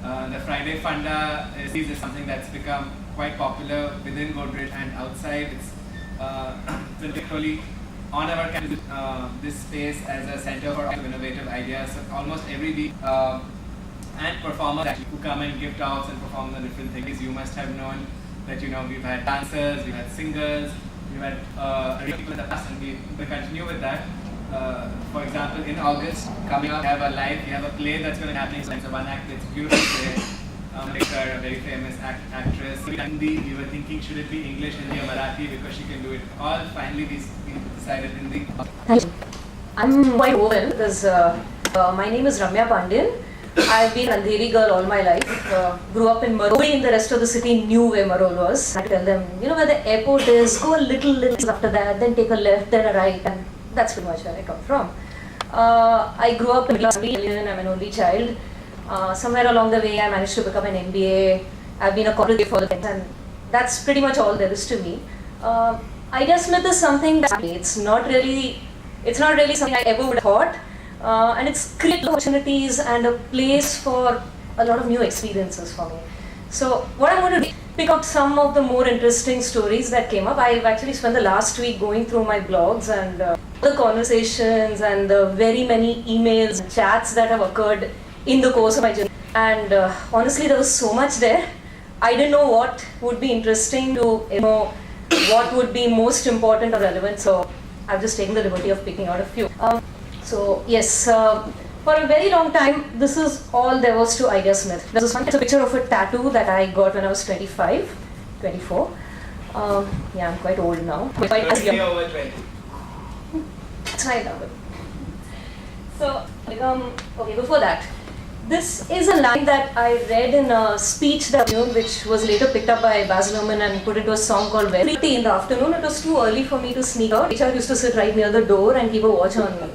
The Friday Funda is something that's become quite popular within Godrej and outside. It's particularly on our campus, this space as a center for innovative ideas. So almost every week, and performers who come and give talks and perform on different things. You must have known that we've had dancers, we've had singers, we've had people in the past, and we will continue with that. For example, in August coming up, we have a play that's going to happen. So it's a one-act, it's a beautiful play. A very famous actress. Hindi, we were thinking, should it be English, Hindi, or Marathi, because she can do it all. Finally, we decided Hindi. Thank you. I'm quite overwhelmed because my name is Ramya Pandian. I've been an Andheri girl all my life. Grew up in Marol. Nobody in the rest of the city knew where Marol was. I tell them, where the airport is, go a little after that, then take a left, then a right, and that's pretty much where I come from. I grew up in a family. I'm an only child. Somewhere along the way, I managed to become an MBA. I've been a corporate for the things, and that's pretty much all there is to me. IdeaSmith is something that it's not really something I ever would have thought, and it's created opportunities and a place for a lot of new experiences for me. So what I'm going to do, pick up some of the more interesting stories that came up. I've actually spent the last week going through my blogs and the conversations and the very many emails and chats that have occurred in the course of my journey. And honestly, there was so much there. I didn't know what would be interesting to know, what would be most important or relevant. So I've just taken the liberty of picking out a few. So yes, for a very long time, this is all there was to IdeaSmith. There's a picture of a tattoo that I got when I was 24. Yeah, I'm quite old now. Over 20. That's right. So, before that, this is a line that I read in a speech that which was later picked up by Baz Luhrmann and put into a song called Very in the afternoon. It was too early for me to sneak out. HR used to sit right near the door and keep a watch on me.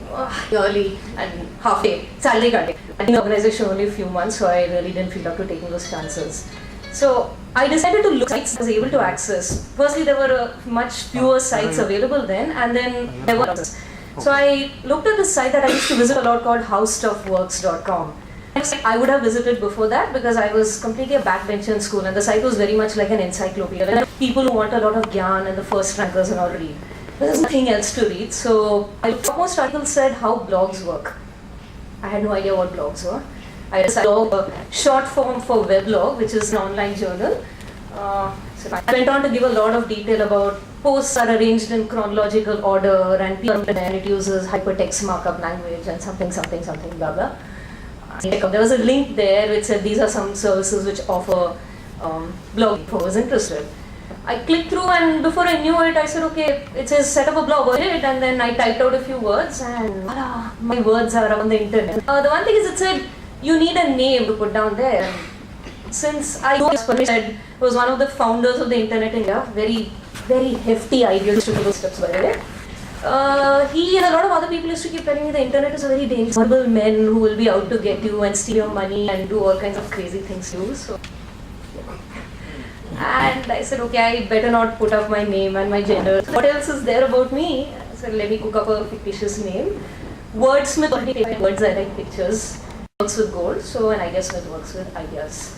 Early and half day, salary cutting. I think the organization only a few months, so I really didn't feel up to taking those chances. So I decided to look at sites I was able to access. Firstly, there were much fewer sites available then, and then there were others. So I looked at this site that I used to visit a lot called howstuffworks.com. I would have visited before that because I was completely a backbencher in school, and the site was very much like an encyclopedia. There are people who want a lot of gyan and the first rankers and all read. There's nothing else to read. So most articles said how blogs work. I had no idea what blogs were. I decided a short form for weblog, which is an online journal. So I went on to give a lot of detail about posts are arranged in chronological order, and it uses hypertext markup language and something blah blah. There was a link there which said these are some services which offer blogging if I was interested. I clicked through, and before I knew it, I said, okay, it says set up a blog, and then I typed out a few words, and my words are on the internet. The one thing is, it said you need a name to put down there. And since I was one of the founders of the internet in India, very, very hefty ideas to those steps, by the way. He and a lot of other people used to keep telling me the internet is a very dangerous, horrible men who will be out to get you and steal your money and do all kinds of crazy things to you. So, and I said, okay, I better not put up my name and my gender. What else is there about me? I said, let me cook up a fictitious name. Wordsmith already takes words, I like pictures. Works with gold, so an IdeaSmith works with ideas.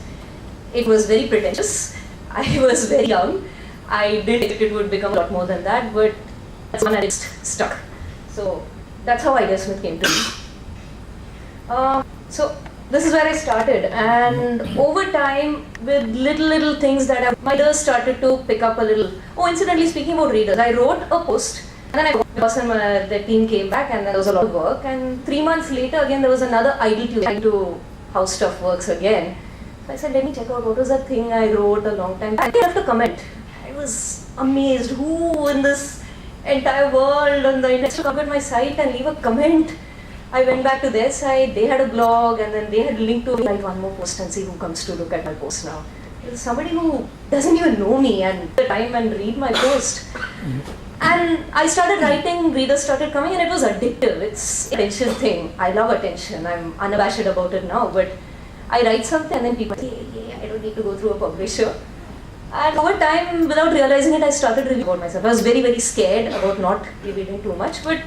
It was very pretentious. I was very young. I didn't think it would become a lot more than that, but that's one I just stuck. So that's how IdeaSmith came to me. So this is where I started, and over time, with little things that my readers started to pick up a little. Oh, incidentally, speaking about readers, I wrote a post, and then the team came back, and there was a lot of work. And 3 months later, again, there was another idea to how stuff works again. So I said, let me check out what was that thing I wrote a long time back. I left a comment. I was amazed. Who in this entire world on the internet to come at my site and leave a comment? I went back to their site, they had a blog, and then they had linked to write one more post and see who comes to look at my post now. There's somebody who doesn't even know me and the time and read my post. And I started writing, readers started coming, and it was addictive. It's an attention thing. I love attention. I'm unabashed about it now, but I write something and then people say, yeah, I don't need to go through a publisher. And over time, without realizing it, I started reading about myself. I was very, very scared about not reading too much, but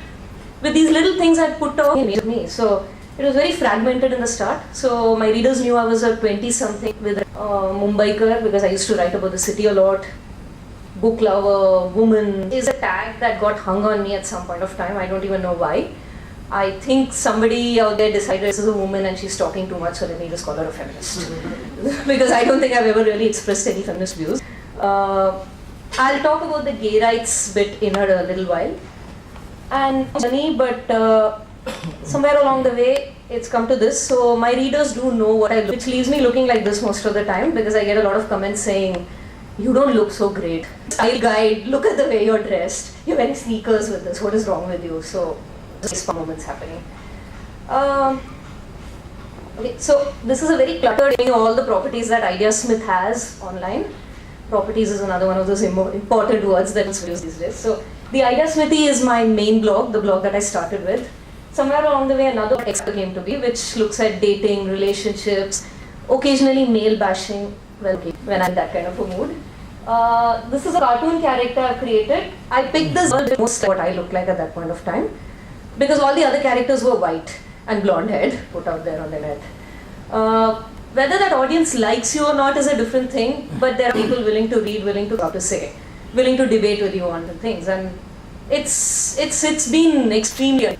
with these little things I put on me. So It was very fragmented in the start. So my readers knew I was a 20-something with Mumbaikar because I used to write about the city a lot. Book lover, woman is a tag that got hung on me at some point of time. I don't even know why. I think somebody out there decided this is a woman and she's talking too much, so let me just call her a feminist. Because I don't think I've ever really expressed any feminist views. I'll talk about the gay rights bit in a little while. And funny, but somewhere along the way, it's come to this. So my readers do know what I look, which leaves me looking like this most of the time because I get a lot of comments saying, "You don't look so great. Style guide, look at the way you're dressed. You're wearing sneakers with this. What is wrong with you?" So these fun moments happening. Okay, so this is a very cluttered thing, all the properties that IdeaSmith has online. Properties is another one of those important words that is used these days. So the IdeaSmithy is my main blog, the blog that I started with. Somewhere along the way, another extra came to be, which looks at dating, relationships, occasionally male bashing. Well, okay, when I'm in that kind of a mood. This is a cartoon character I've created. I picked this girl most what I looked like at that point of time, because all the other characters were white and blonde haired, put out there on the net. Whether that audience likes you or not is a different thing, but there are people willing to read, willing to have to say, willing to debate with you on the things, and it's been extremely.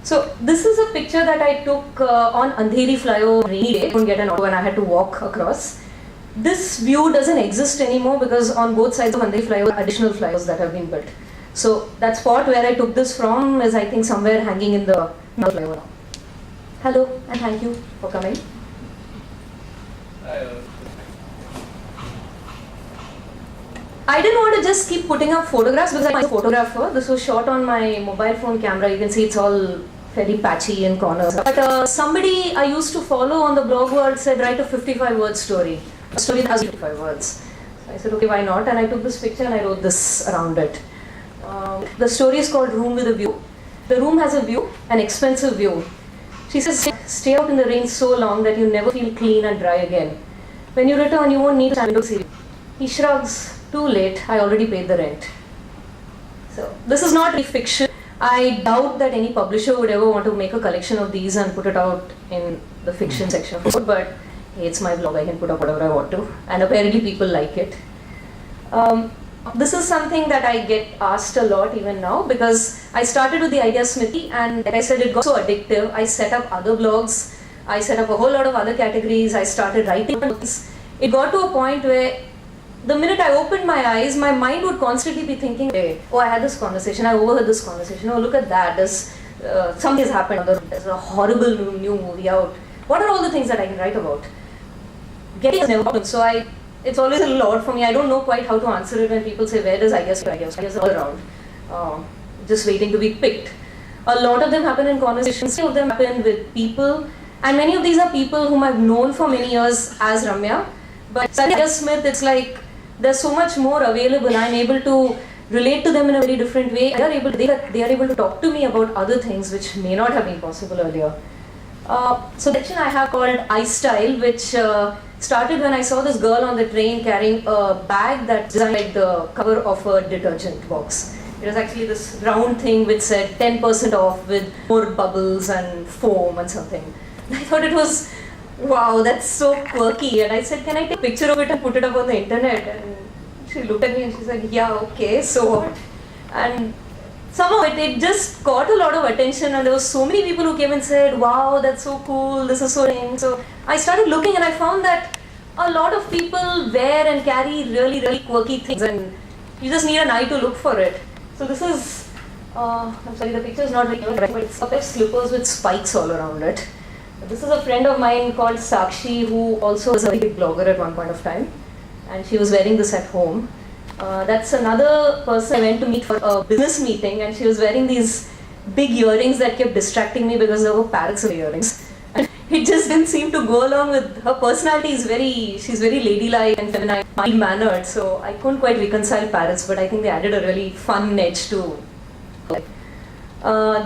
So this is a picture that I took on Andheri flyover rainy day. I couldn't get an auto and I had to walk across. This view doesn't exist anymore because on both sides of Andheri flyover, additional flyovers that have been built. So that spot where I took this from is, I think, somewhere hanging in the flyover now. Hello and thank you for coming. I didn't want to just keep putting up photographs because I'm a photographer. This was shot on my mobile phone camera. You can see it's all fairly patchy in corners. But somebody I used to follow on the blog world said, write a 55-word story. A story that has 55 words. So I said, okay, why not? And I took this picture and I wrote this around it. The story is called Room with a View. The room has a view, an expensive view. She says, stay out in the rain so long that you never feel clean and dry again. When you return, you won't need to window seat. He shrugs, too late, I already paid the rent. So this is not really fiction. I doubt that any publisher would ever want to make a collection of these and put it out in the fiction section of it, but hey, it's my blog, I can put up whatever I want to. And apparently people like it. This is something that I get asked a lot even now because I started with the IdeaSmithy and like I said, it got so addictive. I set up other blogs, I set up a whole lot of other categories, I started writing books. It got to a point where the minute I opened my eyes, my mind would constantly be thinking, hey, oh, I had this conversation, I overheard this conversation, oh, look at that, something has happened, there's a horrible new movie out. What are all the things that I can write about? Getting has never happened, so it's always a little odd for me. I don't know quite how to answer it when people say, where does IdeaSmith all around, just waiting to be picked. A lot of them happen in conversations, some of them happen with people, and many of these are people whom I've known for many years as Ramya, but IdeaSmith, it's like, there's so much more available. I'm able to relate to them in a very different way. They are able to talk to me about other things which may not have been possible earlier. So the section I have called iStyle, which started when I saw this girl on the train carrying a bag that's designed like the cover of a detergent box. It was actually this round thing which said 10% off with more bubbles and foam and something. I thought it was, wow, that's so quirky. And I said, can I take a picture of it and put it up on the internet? And she looked at me and she said, yeah, okay, so what? And somehow it just got a lot of attention and there were so many people who came and said, wow, that's so cool, this is so lame. So I started looking and I found that a lot of people wear and carry really, really quirky things and you just need an eye to look for it. So this is, I'm sorry, the picture is not really good, but it's a pair of slippers with spikes all around it. This is a friend of mine called Sakshi, who also was a very big blogger at one point of time, and she was wearing this at home. That's another person I went to meet for a business meeting, and she was wearing these big earrings that kept distracting me because there were parrots in the earrings. And it just didn't seem to go along with her personality. She's very ladylike and feminine, mild-mannered, so I couldn't quite reconcile parrots, but I think they added a really fun edge to life.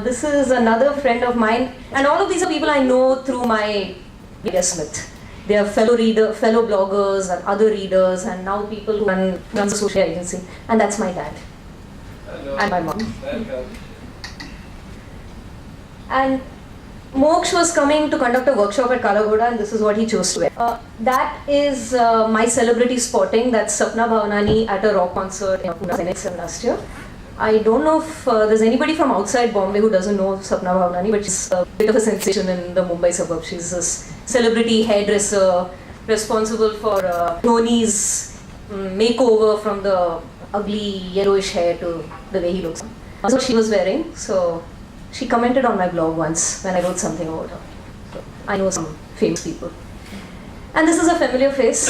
This is another friend of mine, and all of these are people I know through my IdeaSmith. They are fellow bloggers and other readers, and now people who run a social agency. And that's my dad. Hello. And my mom. Welcome. And Moksh was coming to conduct a workshop at Kalagoda, and this is what he chose to wear. That is my celebrity spotting. That's Sapna Bhavanani at a rock concert in Pune last year. I don't know if there's anybody from outside Bombay who doesn't know Sapna Bhavanani, but she's a bit of a sensation in the Mumbai suburb. She's this celebrity hairdresser responsible for Dhoni's makeover from the ugly yellowish hair to the way he looks. That's what she was wearing. So she commented on my blog once when I wrote something about her. So I know some famous people. And this is a familiar face.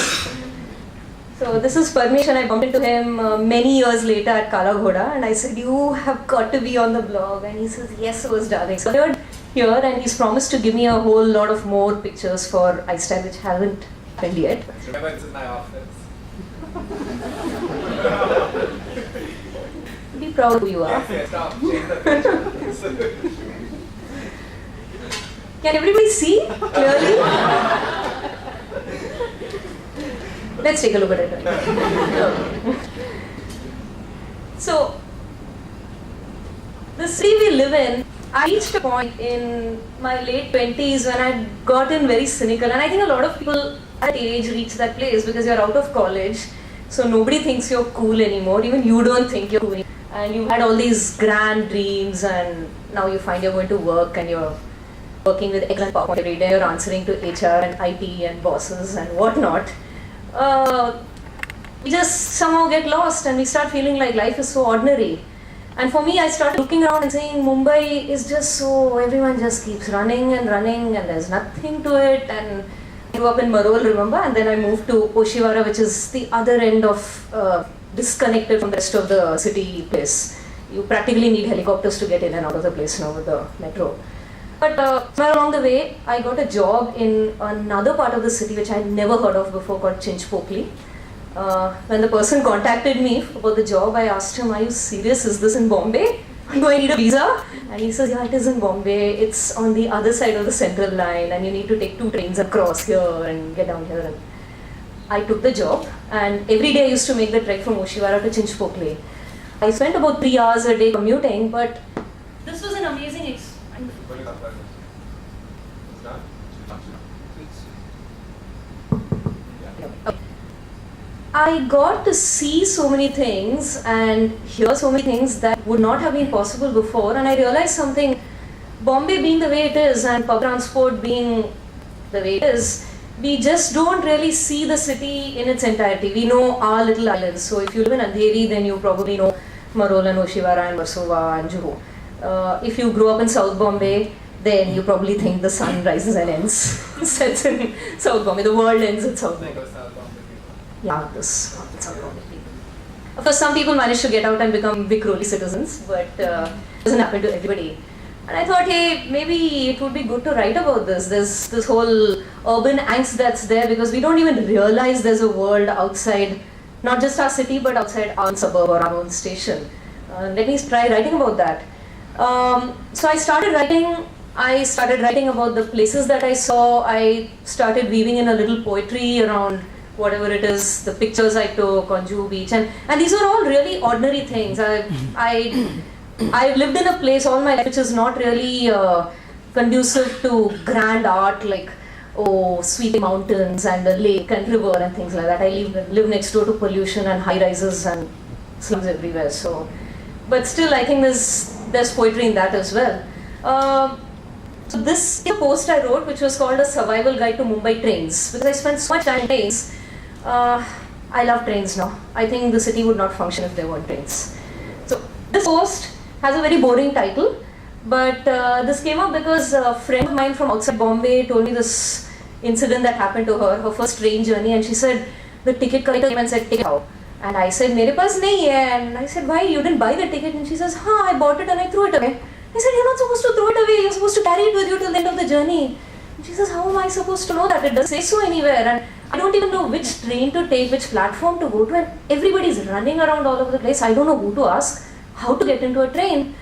So this is Parmesh, and I bumped into him many years later at Kala Ghoda, and I said, "You have got to be on the blog." And he says, "Yes, of course, darling." So we're here, and he's promised to give me a whole lot of more pictures for iStyle, which haven't happened yet. Remember, it's in my office. Be proud of who you are. Yes, stop. Change the picture. Can everybody see clearly? Let's take a look at it. So, the city we live in, I reached a point in my late 20s when I'd gotten very cynical, and I think a lot of people at age reach that place because you're out of college, so nobody thinks you're cool anymore. Even you don't think you're cool, and you had all these grand dreams, and now you find you're going to work and you're working with excellent PowerPoint every day, you're answering to HR and IT and bosses and whatnot. We just somehow get lost and we start feeling like life is so ordinary. And for me, I started looking around and saying Mumbai is just so, everyone just keeps running and there's nothing to it. And I grew up in Marol, remember, and then I moved to Oshiwara, which is the other end of disconnected from the rest of the city place. You practically need helicopters to get in and out of the place now with the metro. But somewhere along the way, I got a job in another part of the city which I had never heard of before, called Chinchpokli. When the person contacted me about the job, I asked him, "Are you serious? Is this in Bombay? Do I need a visa?" And he says, "Yeah, it is in Bombay. It's on the other side of the central line, and you need to take 2 trains across here and get down here." And I took the job, and every day I used to make the trek from Oshiwara to Chinchpokli. I spent about 3 hours a day commuting, but this was an amazing experience. I got to see so many things and hear so many things that would not have been possible before, and I realized something. Bombay being the way it is and public transport being the way it is, we just don't really see the city in its entirety. We know our little islands. So if you live in Andheri, then you probably know Marol and Oshiwara and Versova and Juhu. If you grew up in South Bombay, then you probably think the sun rises and ends. Sets in South Bombay. The world ends in South Bombay. Yeah, this South Bombay people. Of course, some people manage to get out and become Vikhroli citizens, but it doesn't happen to everybody. And I thought, hey, maybe it would be good to write about this. There's this whole urban angst that's there because we don't even realize there's a world outside, not just our city, but outside our own suburb or our own station. Let me try writing about that. So I started writing about the places that I saw. I started weaving in a little poetry around whatever it is, the pictures I took on Juhu Beach. And these were all really ordinary things. I've lived in a place all my life which is not really conducive to grand art like, sweeping mountains and a lake and river and things like that. I live next door to pollution and high rises and slums everywhere. So, but still I think there's poetry in that as well. So this is a post I wrote which was called A Survival Guide to Mumbai Trains, because I spent so much time in trains. I love trains now. I think the city would not function if there weren't trains. So this post has a very boring title, but this came up because a friend of mine from outside Bombay told me this incident that happened to her first train journey, and she said the ticket collector came and said, "Ticket how?" And I said, "Mere paas nahi hai." And I said, "Why? You didn't buy the ticket?" And she says, "I bought it and I threw it away." I said, "You're not supposed to throw it away. You're supposed to carry it with you till the end of the journey." And she says, "How am I supposed to know that? It doesn't say so anywhere. And I don't even know which train to take, which platform to go to. And everybody's running around all over the place. I don't know who to ask, how to get into a train."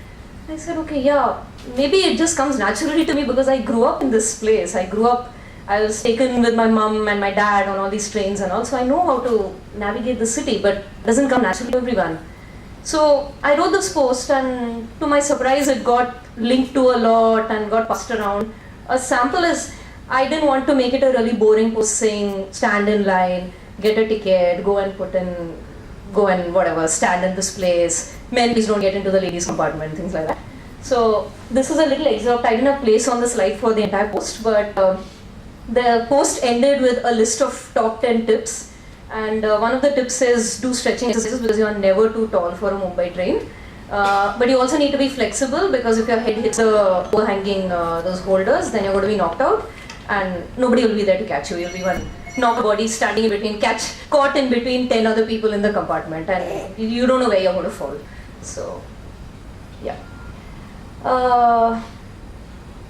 I said, "Okay, yeah, maybe it just comes naturally to me because I grew up in this place. I was taken with my mom and my dad on all these trains and all. So I know how to navigate the city, but it doesn't come naturally to everyone." So I wrote this post, and to my surprise it got linked to a lot and got passed around. a sample is, I didn't want to make it a really boring post saying stand in line, get a ticket, go and whatever, stand in this place, men please don't get into the ladies compartment, things like that. So this is a little excerpt. I didn't have place on the slide for the entire post, but the post ended with a list of top 10 tips, and one of the tips is do stretching exercises because you are never too tall for a Mumbai train. But you also need to be flexible because if your head hits the overhanging those holders, then you're going to be knocked out, and nobody will be there to catch you. You'll be one knocked body standing in between, caught in between 10 other people in the compartment, and you don't know where you're going to fall. So, yeah.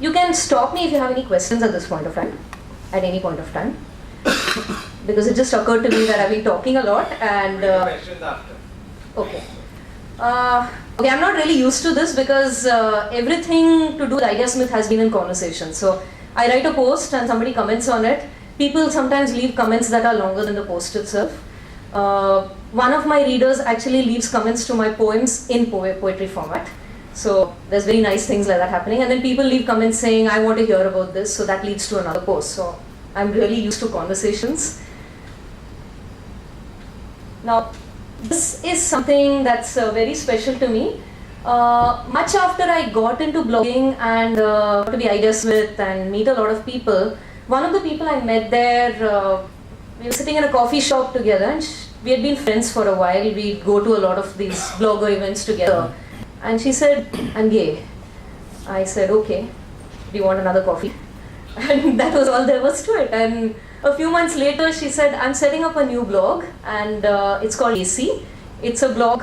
You can stop me if you have any questions at this point of time, at any point of time, because it just occurred to me that I've been talking a lot and. Questions after. Okay. Okay, I'm not really used to this because everything to do with IdeaSmith has been in conversation. So I write a post and somebody comments on it. People sometimes leave comments that are longer than the post itself. One of my readers actually leaves comments to my poems in poetry format. So there's very nice things like that happening. And then people leave comments saying, I want to hear about this. So that leads to another post. So I'm really used to conversations. Now, this is something that's very special to me. Much after I got into blogging and to be IdeaSmith and meet a lot of people, one of the people I met there, we were sitting in a coffee shop together, and we had been friends for a while. We'd go to a lot of these blogger events together. And she said, I'm gay. I said, okay, do you want another coffee? And that was all there was to it. And a few months later, she said, I'm setting up a new blog, and it's called AC. It's a blog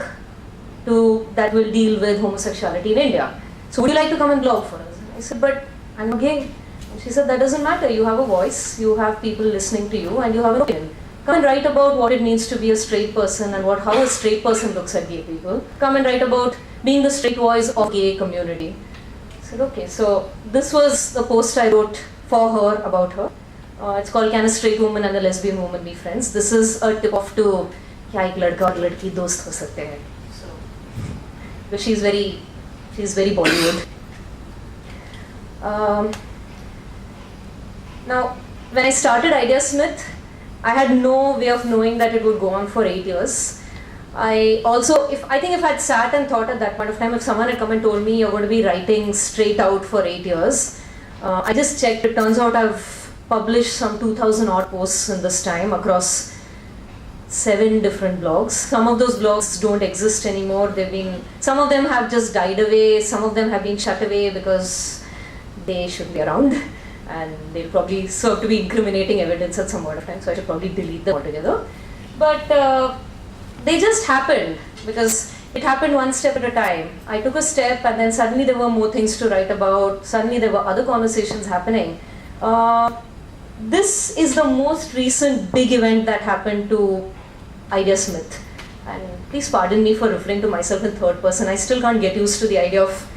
that will deal with homosexuality in India. So would you like to come and blog for us? I said, but I'm not gay. And she said, that doesn't matter. You have a voice, you have people listening to you, and you have an opinion. Come and write about what it means to be a straight person and how a straight person looks at gay people. Come and write about being the straight voice of gay community. I said, okay. So this was the post I wrote for her, about her. It's called Can a Straight Woman and a Lesbian Woman Be Friends? This is a tip off to क्या एक लड़का और लड़की दोस्त हो सकते हैं. So, but she's very Bollywood. Now, when I started IdeaSmith, I had no way of knowing that it would go on for 8 years. I think if I'd sat and thought at that point of time, if someone had come and told me you're going to be writing straight out for 8 years, I just checked. It turns out I've published some 2,000 odd posts in this time across 7 different blogs. Some of those blogs don't exist anymore. Some of them have just died away. Some of them have been shut away because they shouldn't be around, and they'll probably serve to be incriminating evidence at some point of time. So I should probably delete them altogether. But they just happened because it happened one step at a time. I took a step, and then suddenly there were more things to write about. Suddenly there were other conversations happening. This is the most recent big event that happened to IdeaSmith. And please pardon me for referring to myself in third person. I still can't get used to the idea of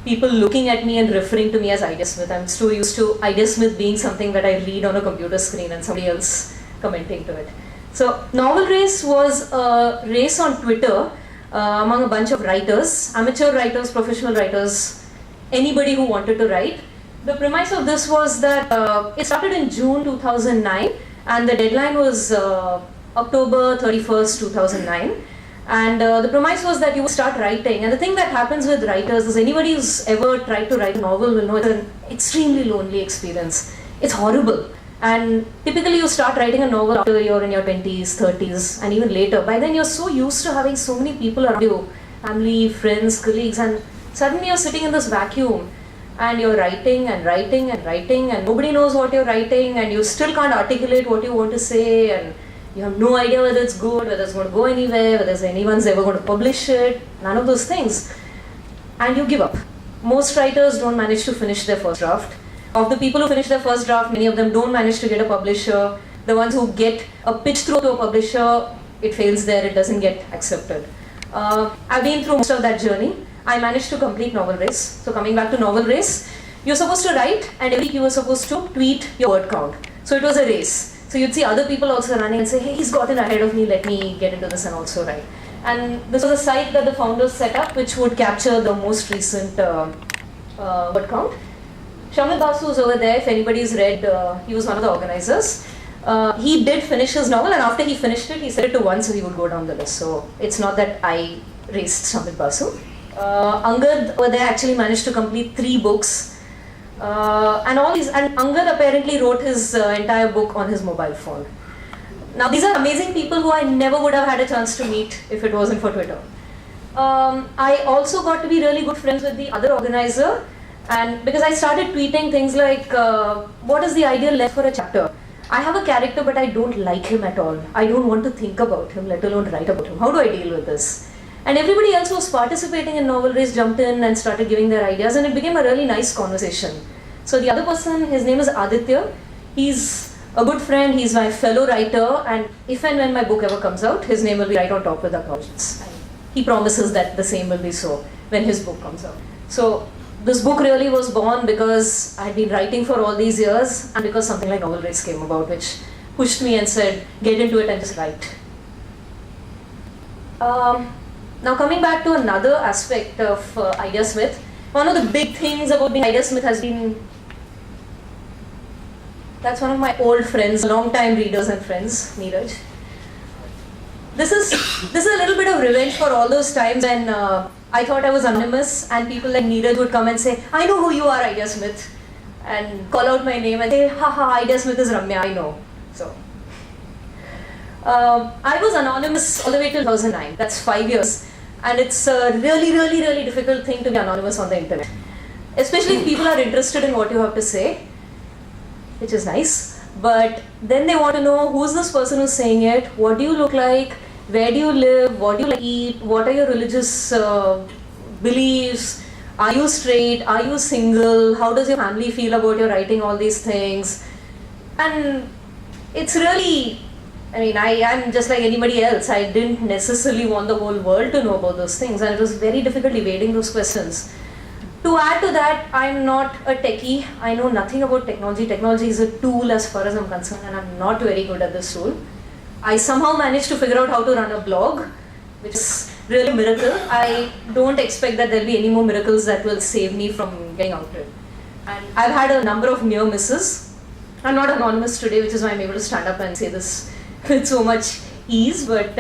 people looking at me and referring to me as IdeaSmith. I'm still used to IdeaSmith being something that I read on a computer screen and somebody else commenting to it. So Novel Race was a race on Twitter among a bunch of writers, amateur writers, professional writers, anybody who wanted to write. The premise of this was that it started in June 2009, and the deadline was October 31st, 2009. And the premise was that you would start writing. And the thing that happens with writers is anybody who's ever tried to write a novel will know it's an extremely lonely experience. It's horrible. And typically you start writing a novel after you're in your 20s, 30s, and even later. By then you're so used to having so many people around you, family, friends, colleagues, and suddenly you're sitting in this vacuum and you're writing and writing and writing, and nobody knows what you're writing, and you still can't articulate what you want to say, and you have no idea whether it's good, whether it's going to go anywhere, whether anyone's ever going to publish it, none of those things. And you give up. Most writers don't manage to finish their first draft. Of the people who finish their first draft, many of them don't manage to get a publisher. The ones who get a pitch through to a publisher, it fails there, it doesn't get accepted. I've been through most of that journey. I managed to complete Novel Race. So coming back to Novel Race, you're supposed to write, and every week you were supposed to tweet your word count. So it was a race. So you'd see other people also running and say, hey, he's gotten ahead of me, let me get into this and also write. And this was a site that the founders set up which would capture the most recent word count. Shamil Basu is over there. If anybody's read, he was one of the organizers. He did finish his novel, and after he finished it, he said it to one, so he would go down the list. So it's not that I raced Shamil Basu. Angad over there actually managed to complete 3 books. And Angad apparently wrote his entire book on his mobile phone. Now these are amazing people who I never would have had a chance to meet if it wasn't for Twitter. I also got to be really good friends with the other organizer, and because I started tweeting things like, what is the ideal length for a chapter? I have a character but I don't like him at all. I don't want to think about him, let alone write about him. How do I deal with this? And everybody else who was participating in Novel Race jumped in and started giving their ideas, and it became a really nice conversation. So the other person, his name is Aditya. He's a good friend, he's my fellow writer, and if and when my book ever comes out, his name will be right on top with acknowledgements. He promises that the same will be so when his book comes out. So this book really was born because I had been writing for all these years, and because something like Novel Race came about, which pushed me and said, get into it and just write. Now coming back to another aspect of IdeaSmith, one of the big things about being IdeaSmith has been, that's one of my old friends, long-time readers and friends, Neeraj. This is a little bit of revenge for all those times when I thought I was anonymous and people like Neeraj would come and say, I know who you are, IdeaSmith, and call out my name and say, haha, IdeaSmith is Ramya, I know. So, I was anonymous all the way till 2009, that's 5 years. And it's a really, really, really difficult thing to be anonymous on the internet. Especially if people are interested in what you have to say, which is nice. But then they want to know who's this person who's saying it, what do you look like, where do you live, what do you like to eat, what are your religious beliefs, are you straight, are you single, how does your family feel about your writing all these things. And it's really, I mean, I am just like anybody else. I didn't necessarily want the whole world to know about those things, and it was very difficult evading those questions. To add to that, I'm not a techie. I know nothing about technology. Technology is a tool as far as I'm concerned, and I'm not very good at this tool. I somehow managed to figure out how to run a blog, which is really a miracle. I don't expect that there'll be any more miracles that will save me from getting outed. And I've had a number of near misses. I'm not anonymous today, which is why I'm able to stand up and say this with so much ease, but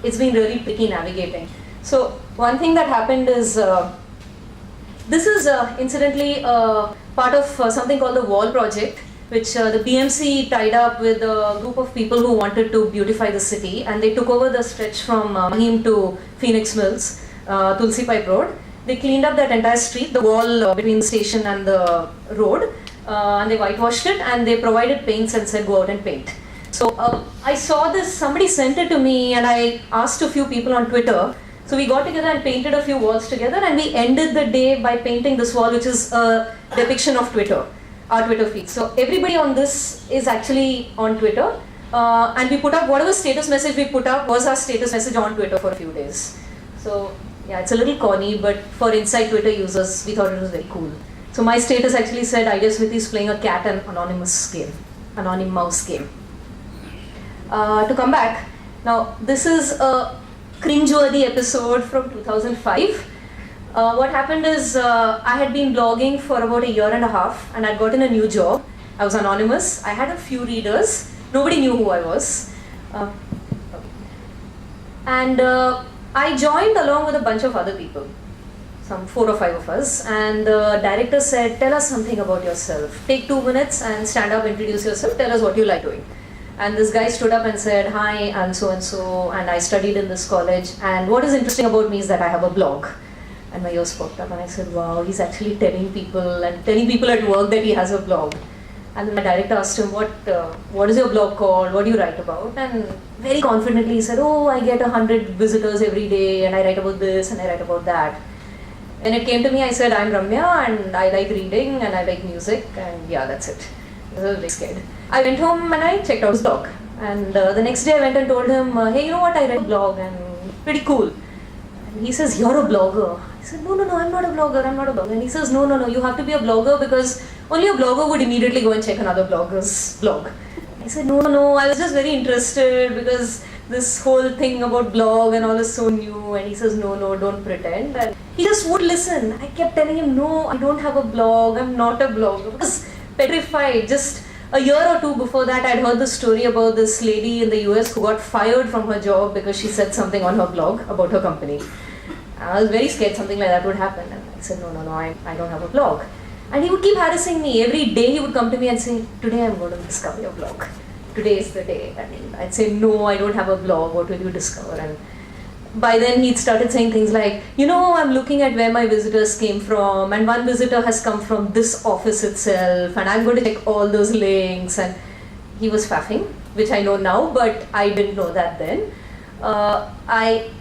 it's been really tricky navigating. So one thing that happened is, this is incidentally part of something called the Wall Project, which the BMC tied up with a group of people who wanted to beautify the city, and they took over the stretch from Mahim to Phoenix Mills, Tulsi Pipe Road. They cleaned up that entire street, the wall between the station and the road, and they whitewashed it, and they provided paints and said go out and paint. So I saw this, somebody sent it to me, and I asked a few people on Twitter. So we got together and painted a few walls together, and we ended the day by painting this wall, which is a depiction of Twitter, our Twitter feed. So everybody on this is actually on Twitter, and we put up whatever status message we put up was our status message on Twitter for a few days. So yeah, it's a little corny, but for inside Twitter users, we thought it was very cool. So my status actually said IdeaSmith is playing a cat and anonymous game, anonymous game. To come back, now this is a cringeworthy episode from 2005. What happened is I had been blogging for about a year and a half, and I'd gotten a new job. I was anonymous. I had a few readers. Nobody knew who I was. And I joined along with a bunch of other people, some 4 or 5 of us, and the director said, tell us something about yourself. Take 2 minutes and stand up, introduce yourself, tell us what you like doing. And this guy stood up and said, hi, I'm so-and-so, and I studied in this college, and what is interesting about me is that I have a blog. And my ears popped up, and I said, wow, he's actually telling people at work that he has a blog. And then my director asked him, what is your blog called, what do you write about? And very confidently he said, oh, I get 100 visitors every day, and I write about this, and I write about that. When it came to me, I said, I'm Ramya, and I like reading, and I like music, and yeah, that's it. I was very scared. I went home and I checked out his blog, and the next day I went and told him, hey, you know what, I read a blog and pretty cool. And he says, you're a blogger. I said, no, I'm not a blogger, And he says, no, you have to be a blogger because only a blogger would immediately go and check another blogger's blog. I said, no, I was just very interested because this whole thing about blog and all is so new. And he says, no, don't pretend. And He just would listen. I kept telling him, no, I don't have a blog, I'm not a blogger. I was petrified. Just a year or two before that, I'd heard the story about this lady in the US who got fired from her job because she said something on her blog about her company. I was very scared something like that would happen. And I said, no, I don't have a blog. And he would keep harassing me. Every day he would come to me and say, today I'm going to discover your blog. Today is the day. And I'd say, no, I don't have a blog. What will you discover? And by then he'd started saying things like, I'm looking at where my visitors came from, and one visitor has come from this office itself, and I'm going to check all those links. And he was faffing, which I know now, but I didn't know that then.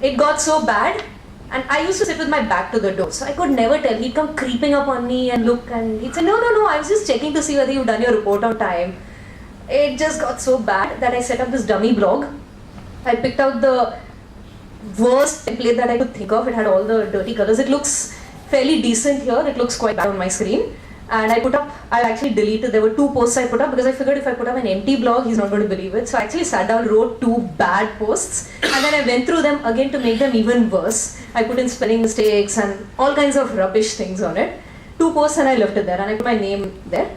It got so bad, and I used to sit with my back to the door, so I could never tell. He'd come creeping up on me and look, and he'd say, no, I was just checking to see whether you've done your report on time. It just got so bad that I set up this dummy blog. I picked out the worst template that I could think of. It had all the dirty colors. It looks fairly decent here. It looks quite bad on my screen. And I actually deleted, there were 2 posts I put up because I figured if I put up an empty blog, he's not going to believe it. So I actually sat down, wrote 2 bad posts, and then I went through them again to make them even worse. I put in spelling mistakes and all kinds of rubbish things on it. 2 posts and I left it there, and I put my name there.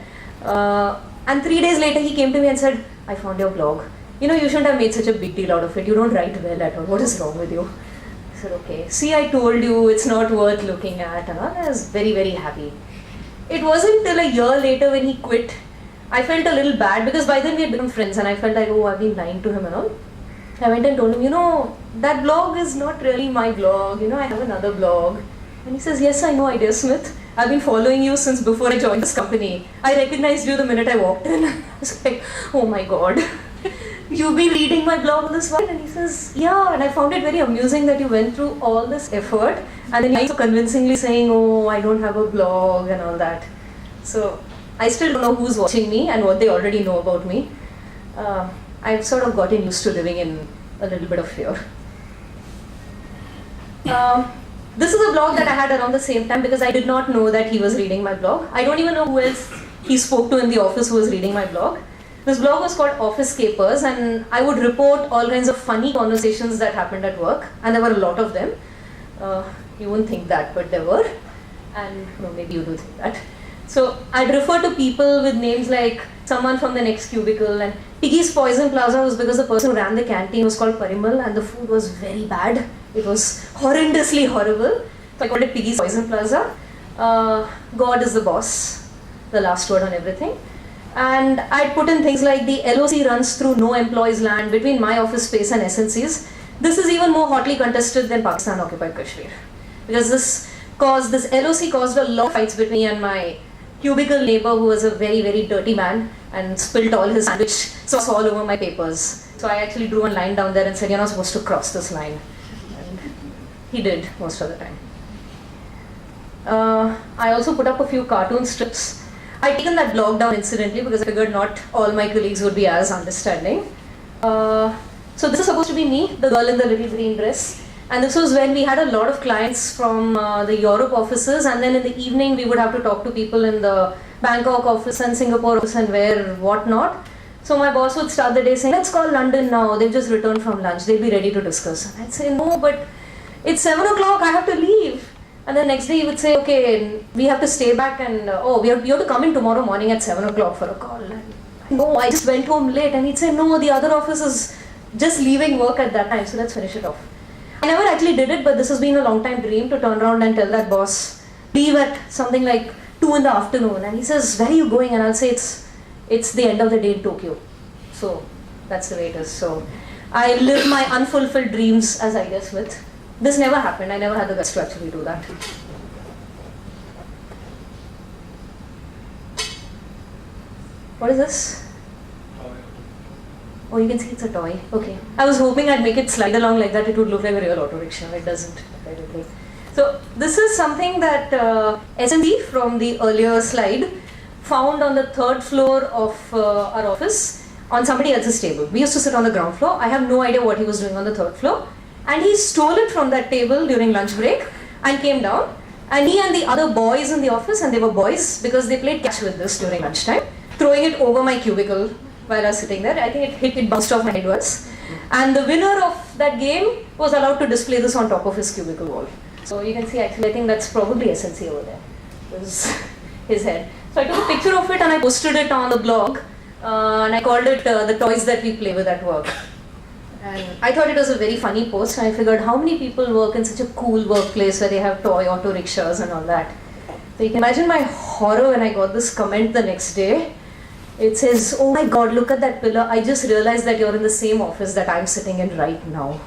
And 3 days later, he came to me and said, I found your blog. You shouldn't have made such a big deal out of it. You don't write well at all. What is wrong with you? I said, okay. See, I told you it's not worth looking at. And I was very, very happy. It wasn't till a year later when he quit, I felt a little bad because by then we had become friends and I felt like, I've been lying to him and all. I went and told him, that blog is not really my blog. I have another blog. And he says, yes, I know IdeaSmith. I've been following you since before I joined this company. I recognized you the minute I walked in. I was like, oh my God. You've been reading my blog all this while? And he says, yeah, and I found it very amusing that you went through all this effort and then you're so convincingly saying, I don't have a blog and all that. So I still don't know who's watching me and what they already know about me. I've sort of gotten used to living in a little bit of fear. This is a blog that I had around the same time because I did not know that he was reading my blog. I don't even know who else he spoke to in the office who was reading my blog. This blog was called Office Capers, and I would report all kinds of funny conversations that happened at work, and there were a lot of them. You wouldn't think that, but there were, and maybe you do think that. So I'd refer to people with names like someone from the next cubicle, and Piggy's Poison Plaza was because the person who ran the canteen was called Parimal, and the food was very bad. It was horrendously horrible, so I called it Piggy's Poison Plaza. God is the boss, the last word on everything. And I'd put in things like the LOC runs through no employees' land between my office space and SNC's. This is even more hotly contested than Pakistan occupied Kashmir. Because this LOC caused a lot of fights between me and my cubicle neighbor who was a very, very dirty man and spilled all his sandwich sauce all over my papers. So I actually drew a line down there and said, you're not supposed to cross this line. And he did most of the time. I also put up a few cartoon strips. I'd taken that blog down incidentally because I figured not all my colleagues would be as understanding. So this is supposed to be me, the girl in the little green dress. And this was when we had a lot of clients from the Europe offices, and then in the evening we would have to talk to people in the Bangkok office and Singapore office and whatnot. So my boss would start the day saying, let's call London now, they've just returned from lunch, they'll be ready to discuss. And I'd say, no, but it's 7 o'clock, I have to leave. And the next day he would say, okay, we have to stay back and, you have to come in tomorrow morning at 7 o'clock for a call. And, no, I just went home late. And he'd say, no, the other office is just leaving work at that time, so let's finish it off. I never actually did it, but this has been a long time dream to turn around and tell that boss, leave at something like 2 in the afternoon. And he says, where are you going? And I'll say, it's the end of the day in Tokyo. So that's the way it is. So I live my unfulfilled dreams as IdeaSmith. This never happened. I never had the guts to actually do that. What is this? Oh, you can see it's a toy. Okay. I was hoping I'd make it slide along like that. It would look like a real auto rickshaw. It doesn't. So this is something that SNC from the earlier slide found on the 3rd floor of our office on somebody else's table. We used to sit on the ground floor. I have no idea what he was doing on the 3rd floor. And he stole it from that table during lunch break and came down. And he and the other boys in the office, and they were boys because they played catch with this during lunchtime, throwing it over my cubicle while I was sitting there. I think it bounced off my head once. And the winner of that game was allowed to display this on top of his cubicle wall. So you can see actually I think that's probably SLC over there. It was his head. So I took a picture of it and I posted it on the blog and I called it the toys that we play with at work. And I thought it was a very funny post and I figured how many people work in such a cool workplace where they have toy auto rickshaws and all that. So you can imagine my horror when I got this comment the next day. It says, oh my god, look at that pillar. I just realized that you're in the same office that I'm sitting in right now.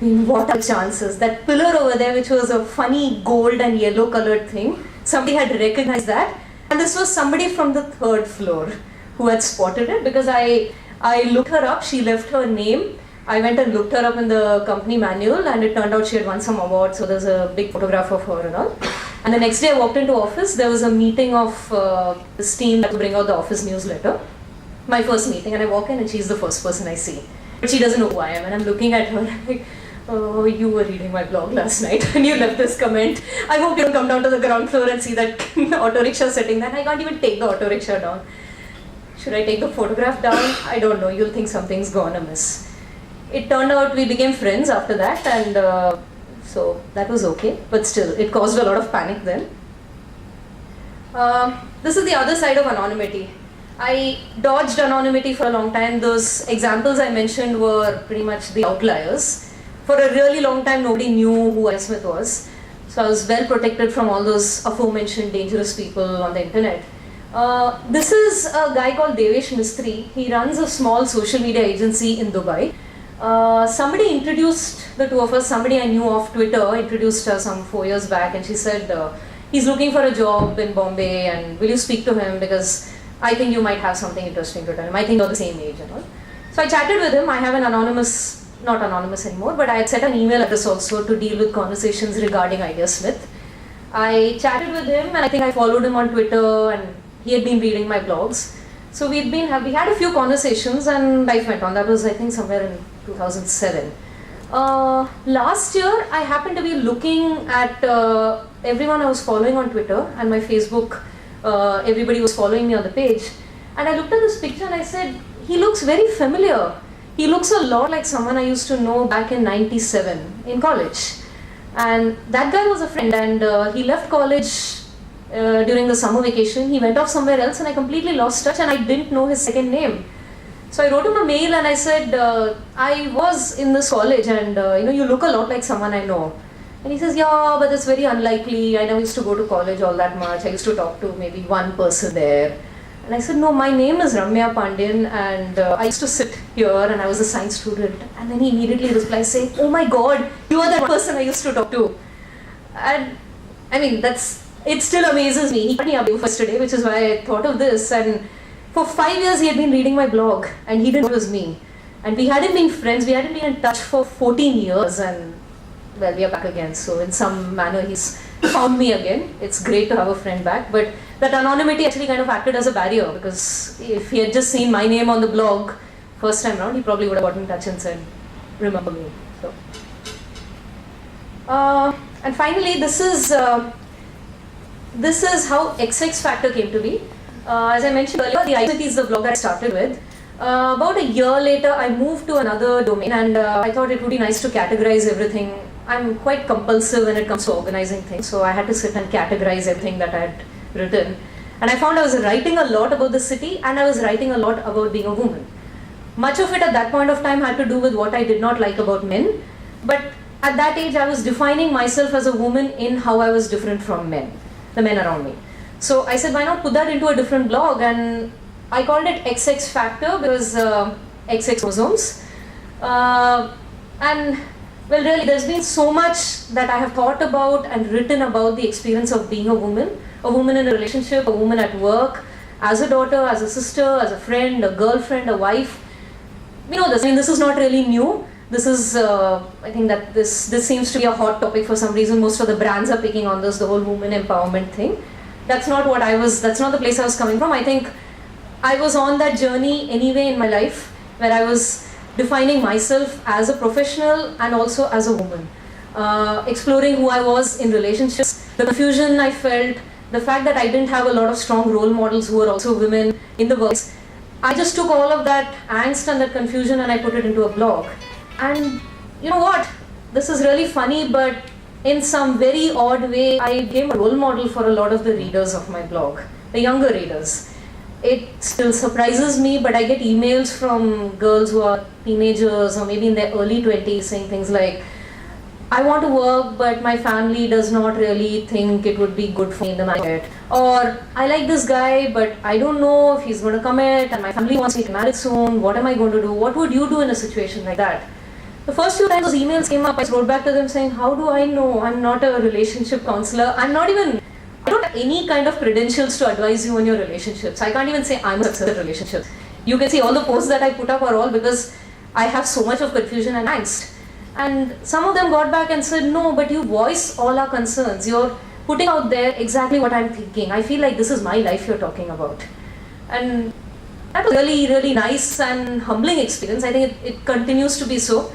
I mean, what are the chances? That pillar over there, which was a funny gold and yellow colored thing, somebody had recognized that. And this was somebody from the 3rd floor who had spotted it because I looked her up. She left her name. I went and looked her up in the company manual and it turned out she had won some award. So there's a big photograph of her and all. And the next day I walked into office. There was a meeting of this team to bring out the office newsletter. My first meeting, and I walk in and she's the first person I see. But she doesn't know who I am and I'm looking at her like, oh, you were reading my blog last night and you left this comment. I hope you don't come down to the ground floor and see that auto rickshaw sitting there. I can't even take the auto rickshaw down. Should I take the photograph down? I don't know. You'll think something's gone amiss. It turned out we became friends after that and so that was okay. But still, it caused a lot of panic then. This is the other side of anonymity. I dodged anonymity for a long time. Those examples I mentioned were pretty much the outliers. For a really long time, nobody knew who IdeaSmith was. So I was well protected from all those aforementioned dangerous people on the internet. This is a guy called Devesh Mistry. He runs a small social media agency in Dubai. Somebody introduced the two of us, somebody I knew off Twitter, introduced her some 4 years back and she said, he's looking for a job in Bombay and will you speak to him because I think you might have something interesting to tell him. I think you're the same age and all. So I chatted with him. I have an anonymous, not anonymous anymore, but I had set an email address also to deal with conversations regarding IdeaSmith. I chatted with him and I think I followed him on Twitter and he had been reading my blogs. So we had a few conversations and life went on. That was I think somewhere in 2007. Last year I happened to be looking at everyone I was following on Twitter and my Facebook, everybody was following me on the page. And I looked at this picture and I said, he looks very familiar. He looks a lot like someone I used to know back in '97 in college. And that guy was a friend and he left college during the summer vacation. He went off somewhere else and I completely lost touch and I didn't know his second name. So I wrote him a mail and I said, I was in this college and you look a lot like someone I know. And he says, yeah, but that's very unlikely. I never used to go to college all that much. I used to talk to maybe one person there. And I said, no, my name is Ramya Pandian and I used to sit here and I was a science student. And then he immediately replies saying, oh my god, you are that person I used to talk to. And I mean, it still amazes me. He called me up yesterday, which is why I thought of this. And for 5 years he had been reading my blog and he didn't know it was me. And we hadn't been friends, we hadn't been in touch for 14 years and well, we are back again. So in some manner he's found me again. It's great to have a friend back. But that anonymity actually kind of acted as a barrier because if he had just seen my name on the blog first time around, he probably would have gotten in touch and said, remember me. So, and finally, this is how XX Factor came to be. As I mentioned earlier, the IdeaSmith is the blog that I started with. About a year later, I moved to another domain and I thought it would be nice to categorize everything. I'm quite compulsive when it comes to organizing things, so I had to sit and categorize everything that I had written. And I found I was writing a lot about the city and I was writing a lot about being a woman. Much of it at that point of time had to do with what I did not like about men, but at that age I was defining myself as a woman in how I was different from men, the men around me. So I said, why not put that into a different blog? And I called it XX Factor because XX chromosomes. And well, really, there's been so much that I have thought about and written about the experience of being a woman in a relationship, a woman at work, as a daughter, as a sister, as a friend, a girlfriend, a wife. We know this. I mean, this is not really new. This is, I think that this seems to be a hot topic for some reason. Most of the brands are picking on this, the whole woman empowerment thing. That's not the place I was coming from. I think I was on that journey anyway in my life where I was defining myself as a professional and also as a woman. Exploring who I was in relationships, the confusion I felt, the fact that I didn't have a lot of strong role models who were also women in the workplace. I just took all of that angst and that confusion and I put it into a blog. And you know what? This is really funny, but in some very odd way, I became a role model for a lot of the readers of my blog, the younger readers. It still surprises me, but I get emails from girls who are teenagers or maybe in their early 20s saying things like, I want to work, but my family does not really think it would be good for me in the market. Or, I like this guy, but I don't know if he's going to commit, and my family wants me to marry soon. What am I going to do? What would you do in a situation like that? The first few times those emails came up, I wrote back to them saying, how do I know? I'm not a relationship counselor. I don't have any kind of credentials to advise you on your relationships. I can't even say I'm a successful relationship. You can see all the posts that I put up are all because I have so much of confusion and angst. And some of them got back and said, no, but you voice all our concerns. You're putting out there exactly what I'm thinking. I feel like this is my life you're talking about. And that was really, really nice and humbling experience. I think it continues to be so.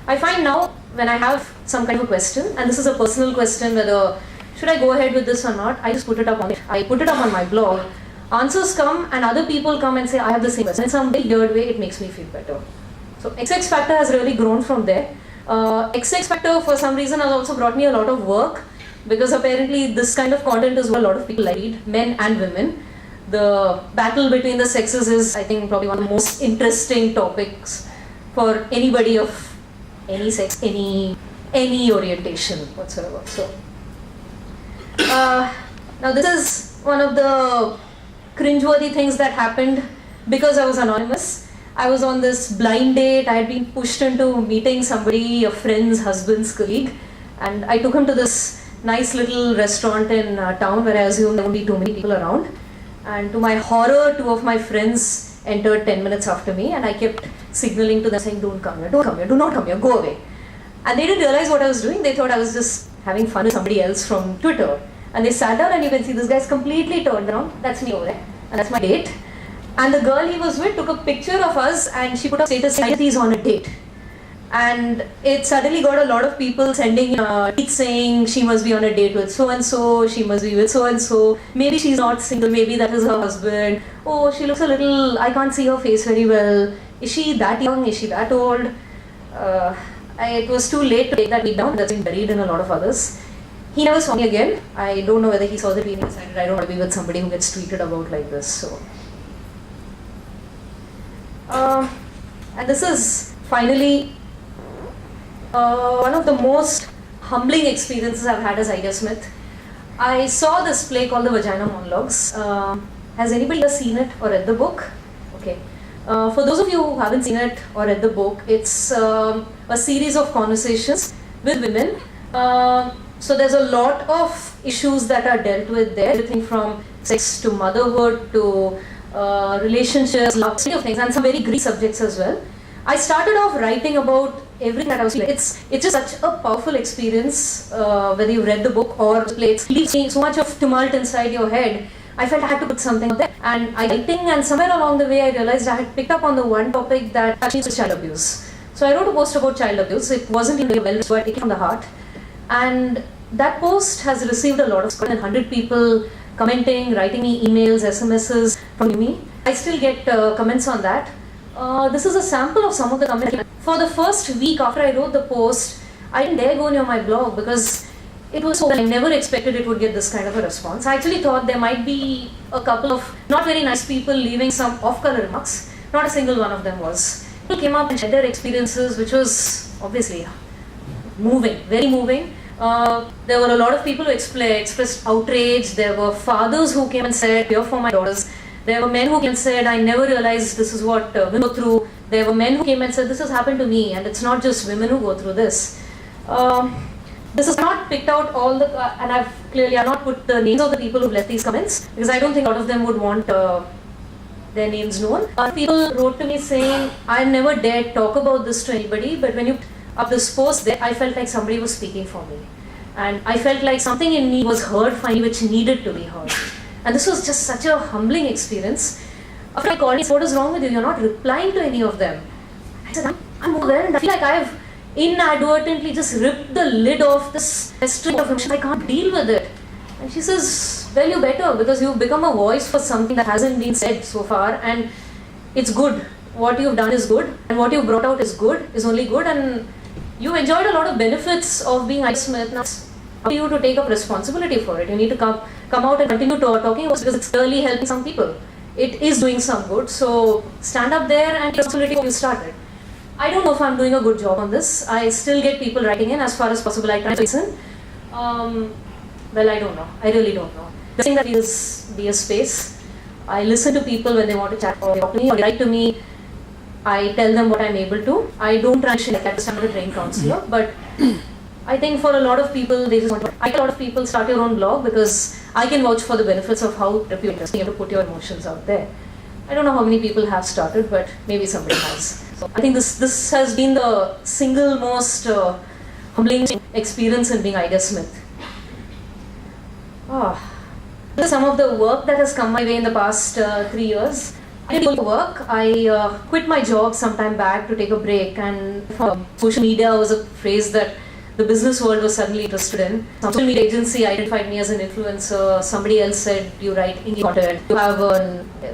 I find now when I have some kind of a question, and this is a personal question whether should I go ahead with this or not, I just put it up on my blog. Answers come and other people come and say, I have the same question. In some very weird way, it makes me feel better. So XX Factor has really grown from there. XX Factor for some reason has also brought me a lot of work, because apparently this kind of content is what a lot of people read, men and women. The battle between the sexes is, I think, probably one of the most interesting topics for anybody of any sex, any orientation whatsoever. So now this is one of the cringeworthy things that happened because I was anonymous. I was on this blind date. I had been pushed into meeting somebody, a friend's husband's colleague, and I took him to this nice little restaurant in town where I assumed there wouldn't be too many people around. And to my horror, two of my friends entered 10 minutes after me, and I kept signaling to them saying, don't come here, do not come here, go away. And they didn't realize what I was doing. They thought I was just having fun with somebody else from Twitter. And they sat down, and you can see this guy's completely turned around. That's me over there, and that's my date. And the girl he was with took a picture of us, and she put a status saying he's on a date. And it suddenly got a lot of people sending tweets saying she must be on a date with so-and-so, she must be with so-and-so, maybe she's not single, maybe that is her husband. Oh, she looks a little, I can't see her face very well. Is she that young? Is she that old? It was too late to take that tweet down. That's been buried in a lot of others. He never saw me again. I don't know whether he saw the tweet and decided I don't want to be with somebody who gets tweeted about like this. So, and this is finally one of the most humbling experiences I've had as IdeaSmith. I saw this play called The Vagina Monologues. Has anybody ever seen it or read the book? Okay. For those of you who haven't seen it or read the book, it's a series of conversations with women. So there's a lot of issues that are dealt with there, everything from sex to motherhood to relationships, love, of things, and some very gritty subjects as well. I started off writing about everything that I was feeling. It's just such a powerful experience, whether you read the book or the play. It leaves so much of tumult inside your head. I felt I had to put something out there. And I writing, and somewhere along the way I realized I had picked up on the one topic that actually was child abuse. So I wrote a post about child abuse. It wasn't really well, but it came from the heart. And that post has received a lot of support, and 100 people commenting, writing me emails, SMSs from me. I still get comments on that. This is a sample of some of the comments. For the first week after I wrote the post, I didn't dare go near my blog because it was so, I never expected it would get this kind of a response. I actually thought there might be a couple of not very nice people leaving some off-color remarks. Not a single one of them was. People came up and shared their experiences, which was obviously moving, very moving. There were a lot of people who expressed outrage. There were fathers who came and said, "Here for my daughters." There were men who came and said, "I never realized this is what women go through." There were men who came and said, "This has happened to me," and it's not just women who go through this. This is not picked out all the, and I've not put the names of the people who left these comments because I don't think a lot of them would want their names known. People wrote to me saying, "I never dared talk about this to anybody, but when you up this post there, I felt like somebody was speaking for me, and I felt like something in me was heard finally, which needed to be heard." And this was just such a humbling experience. After I called me, "What is wrong with you? You're not replying to any of them." I said, I'm overwhelmed. I feel like I've inadvertently just ripped the lid off this festering of emotion. I can't deal with it. And she says, "Well, you better, because you've become a voice for something that hasn't been said so far, and it's good. What you've done is good, and what you've brought out is good, is only good, and you enjoyed a lot of benefits of being IdeaSmith. Now for you to take up responsibility for it. You need to come out and continue talking about it because it's clearly helping some people. It is doing some good. So stand up there and take responsibility for you started. I don't know if I'm doing a good job on this. I still get people writing in as far as possible. I try to listen. Well, I don't know. I really don't know. The thing that is be a space. I listen to people when they want to chat or talk to me or they write to me. I tell them what I'm able to. I don't try to like I'm a trained counselor, but I think for a lot of people, they just want to. I think a lot of people start your own blog because I can vouch for the benefits of how interesting you have to put your emotions out there. I don't know how many people have started, but maybe somebody has. So I think this has been the single most humbling experience in being IdeaSmith. This is some of the work that has come my way in the past 3 years. I did work. I quit my job some time back to take a break, and social media was a phrase that the business world was suddenly interested in. Some social media agency identified me as an influencer. Somebody else said, you write indie content,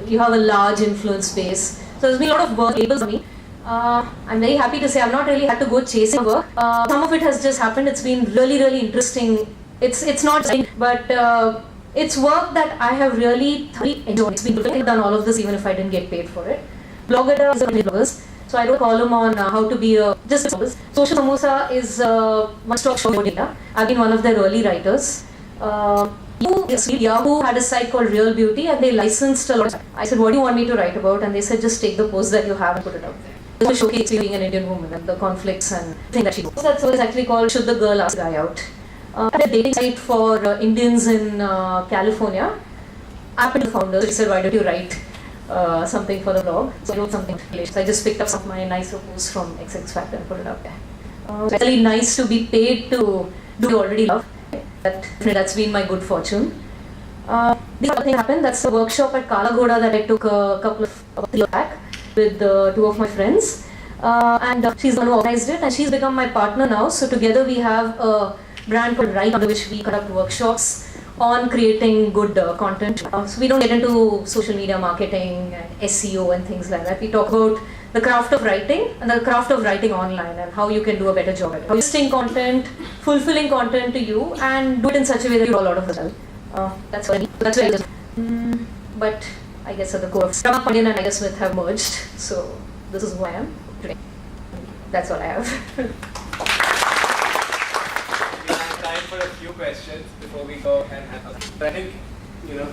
you have a large influence base. So there's been a lot of work labels on me. I'm very happy to say I've not really had to go chasing work. Some of it has just happened. It's been really, really interesting. It's not, but it's work that I have really thoroughly enjoyed. It's been good. I've done all of this even if I didn't get paid for it. Blogger is a bloggers. So I wrote a column on how to be a just bloggers. Social Samosa is one stop shop for data. I've been one of their early writers. Yahoo had a site called Real Beauty and they licensed a lot. I said, what do you want me to write about? And they said, just take the post that you have and put it out there. To showcase being an Indian woman and the conflicts and things that she does. So that's what it's actually called Should the Girl Ask the Guy Out? A dating site for Indians in California. I happened to the founder. She said, why don't you write something for the blog? So I wrote something. So I just picked up some of my nicer posts from XX Factor and put it up there. It's really nice to be paid to do what you already love. That's been my good fortune. The other thing happened. That's the workshop at Kalagoda that I took a couple of years back with two of my friends. And she's the one who organized it, and she's become my partner now. So together we have a brand called Right, under which we conduct workshops on creating good content. So we don't get into social media marketing and SEO and things like that. We talk about the craft of writing and the craft of writing online and how you can do a better job at it. Listing content, fulfilling content to you, and do it in such a way that you draw a lot of result. That's what I mean. That's where it is. But I guess at the core of Rama Pandian and IdeaSmith have merged. So this is who I am today. That's all I have. For a few questions before we go and I think,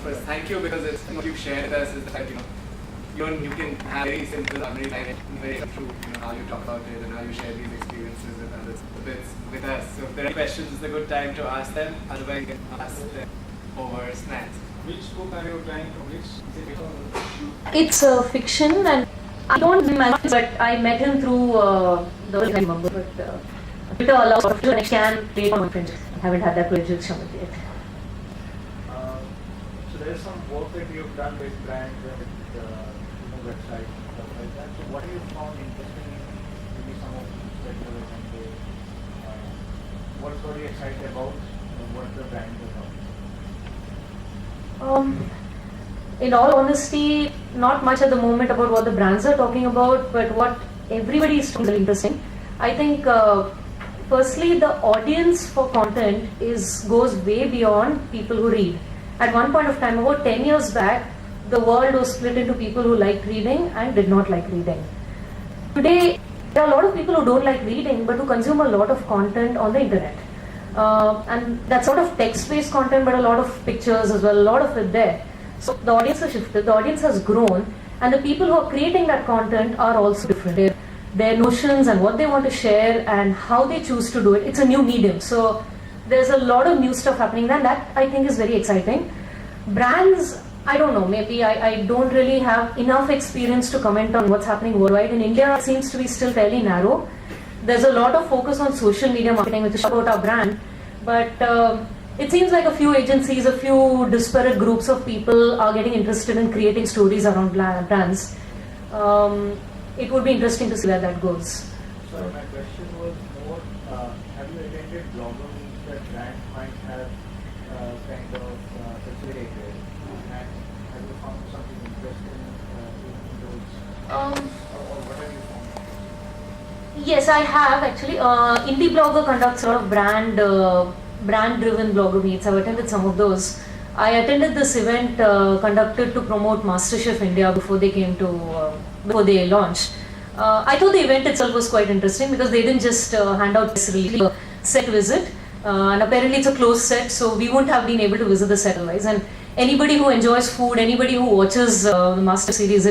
first thank you because it's what you've shared with us is that, you can have very simple, very true, how you talk about it and how you share these experiences with others, with us. So if there are any questions, it's a good time to ask them. Otherwise, you can ask them over snacks. Which book are you trying to reach? It's a fiction, and I don't remember, but I met him through the I remember, but Twitter allows to and I can play on my friends. I haven't had that privilege yet. So there's some work that you've done with brands and with websites and stuff like that. So what have you found interesting in maybe some of the perspectives and what's got you excited about and what the brand is about? In all honesty, not much at the moment about what the brands are talking about, but what everybody is really interesting. I think firstly, the audience for content goes way beyond people who read. At one point of time, about 10 years back, the world was split into people who liked reading and did not like reading. Today, there are a lot of people who don't like reading but who consume a lot of content on the internet. And that's sort of text-based content, but a lot of pictures as well, a lot of it there. So the audience has shifted, the audience has grown, and the people who are creating that content are also different. Their notions and what they want to share and how they choose to do it. It's a new medium. So there's a lot of new stuff happening, and that I think is very exciting. Brands, I don't know, maybe I don't really have enough experience to comment on what's happening worldwide. In India, it seems to be still fairly narrow. There's a lot of focus on social media marketing, which is about our brand. But it seems like a few agencies, a few disparate groups of people are getting interested in creating stories around brands. It would be interesting to see where that goes. So my question was more, have you attended blogger meets that brands might have kind of facilitated, and have you found something interesting in those, or what have you found? Yes, I have actually. Indie Blogger conducts a lot of brand brand-driven blogger meets. I've attended some of those. I attended this event conducted to promote MasterChef India before they came to, before they launched. I thought the event itself was quite interesting because they didn't just hand out this release, a set visit, and apparently it's a closed set, so we wouldn't have been able to visit the set otherwise. And anybody who enjoys food, anybody who watches the Master series,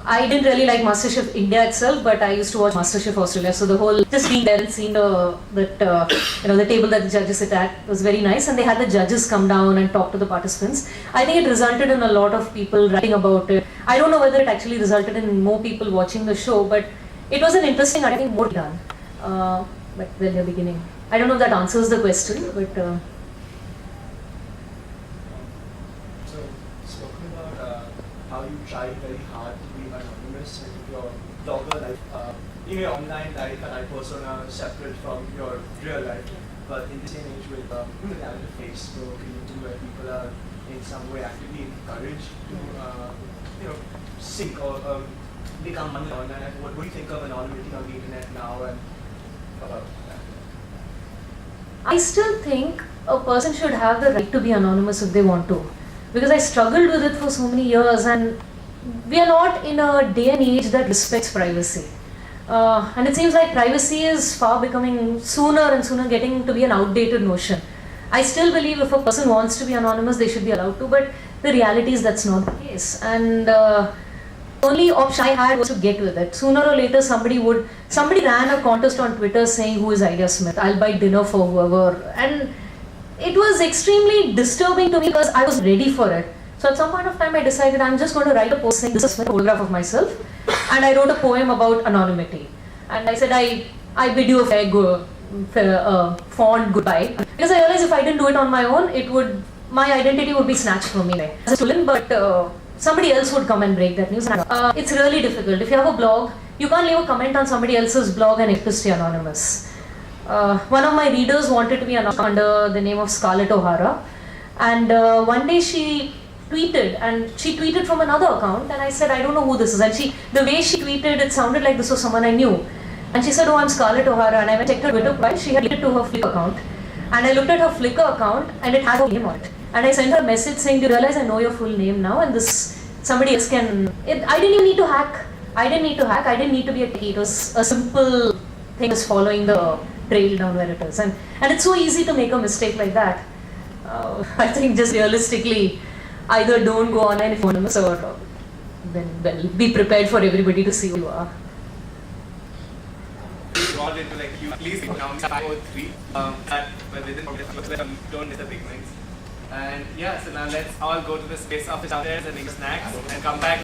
I didn't really like MasterChef India itself, but I used to watch MasterChef Australia. So the whole just being there and seeing the table that the judges sit at was very nice, and they had the judges come down and talk to the participants. I think it resulted in a lot of people writing about it. I don't know whether it actually resulted in more people watching the show, but it was an interesting, I think, more done. But well, the beginning. I don't know if that answers the question, but. So, spoken about how you tried very hard to be anonymous in your blogger life, in your online life and persona separate from your real life. But in this day and age with Facebook, YouTube, where people are in some way actively encouraged to, sync or become online, what do you think of anonymity on the internet now and about that? I still think a person should have the right to be anonymous if they want to, because I struggled with it for so many years, and we are not in a day and age that respects privacy. And it seems like privacy is becoming sooner and sooner getting to be an outdated notion. I still believe if a person wants to be anonymous, they should be allowed to, but the reality is that's not the case. And only option I had was to get with it. Sooner or later, somebody ran a contest on Twitter saying, "Who is IdeaSmith? I'll buy dinner for whoever." And it was extremely disturbing to me because I was ready for it. So at some point of time, I decided I'm just going to write a post saying this is a photograph of myself. And I wrote a poem about anonymity. And I said, I bid you a fond goodbye. Because I realized if I didn't do it on my own, my identity would be snatched from me. But somebody else would come and break that news. It's really difficult. If you have a blog, you can't leave a comment on somebody else's blog and expect to stay anonymous. One of my readers wanted to be anonymous under the name of Scarlett O'Hara. And one day she tweeted from another account, and I said, I don't know who this is. And the way she tweeted, it sounded like this was someone I knew. And she said, oh, I'm Scarlett O'Hara. And I went and checked her Twitter profile. She had linked it to her Flickr account. And I looked at her Flickr account, and it had her name on it. And I sent her a message saying, do you realize I know your full name now? And somebody else can. I didn't even need to hack. I didn't need to be a techie. It was a simple thing, just following the trail down where it is. And it's so easy to make a mistake like that. I think just realistically, either don't go online if you're anonymous, or then be prepared for everybody to see who you are. Got into please now 5 or 3 that within don't miss the beginnings. And yeah, so now let's all go to the space office downstairs and make snacks and come back.